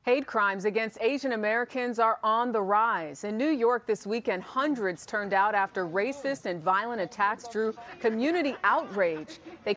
Hate crimes against Asian Americans are on the rise. In New York this weekend, hundreds turned out after racist and violent attacks drew community outrage. They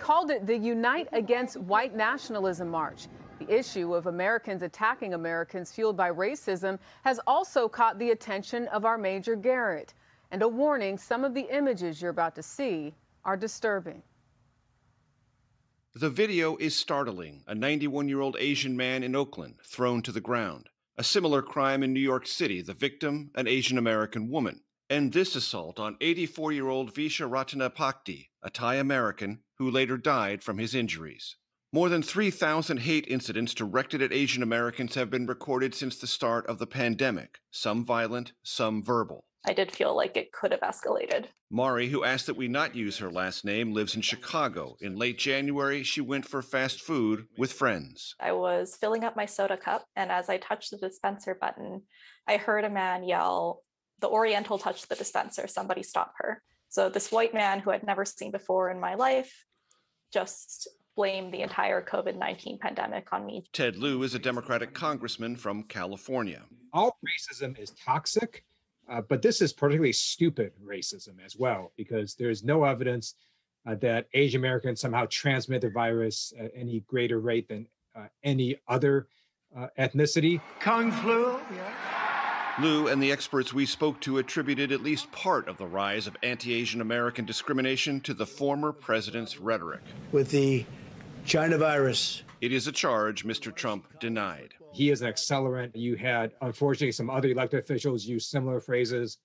called it the Unite Against White Nationalism March. The issue of Americans attacking Americans fueled by racism has also caught the attention of our Major Garrett. And a warning, some of the images you're about to see are disturbing. The video is startling. A 91-year-old Asian man in Oakland thrown to the ground. A similar crime in New York City, the victim, an Asian American woman. And this assault on 84-year-old Visha Ratanapakdi, a Thai American who later died from his injuries. More than 3,000 hate incidents directed at Asian Americans have been recorded since the start of the pandemic, some violent, some verbal. I did feel like it could have escalated. Mari, who asked that we not use her last name, lives in Chicago. In late January, she went for fast food with friends. I was filling up my soda cup, and as I touched the dispenser button, I heard a man yell, "The Oriental touched the dispenser, somebody stop her." So this white man who I'd never seen before in my life just blamed the entire COVID-19 pandemic on me. Ted Lieu is a Democratic congressman from California. All racism is toxic, but this is particularly stupid racism as well, because there's no evidence that Asian Americans somehow transmit the virus at any greater rate than any other ethnicity. Kung flu, yeah. Lieu and the experts we spoke to attributed at least part of the rise of anti-Asian American discrimination to the former president's rhetoric. With the China virus. It is a charge Mr. Trump denied. He is an accelerant. You had, unfortunately, some other elected officials use similar phrases,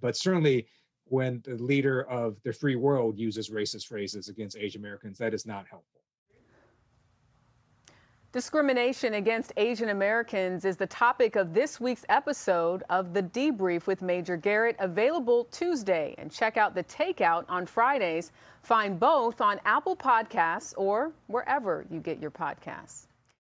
but certainly when the leader of the free world uses racist phrases against Asian Americans, that is not helpful. Discrimination against Asian Americans is the topic of this week's episode of The Debrief with Major Garrett, available Tuesday. And check out The Takeout on Fridays. Find both on Apple Podcasts or wherever you get your podcasts.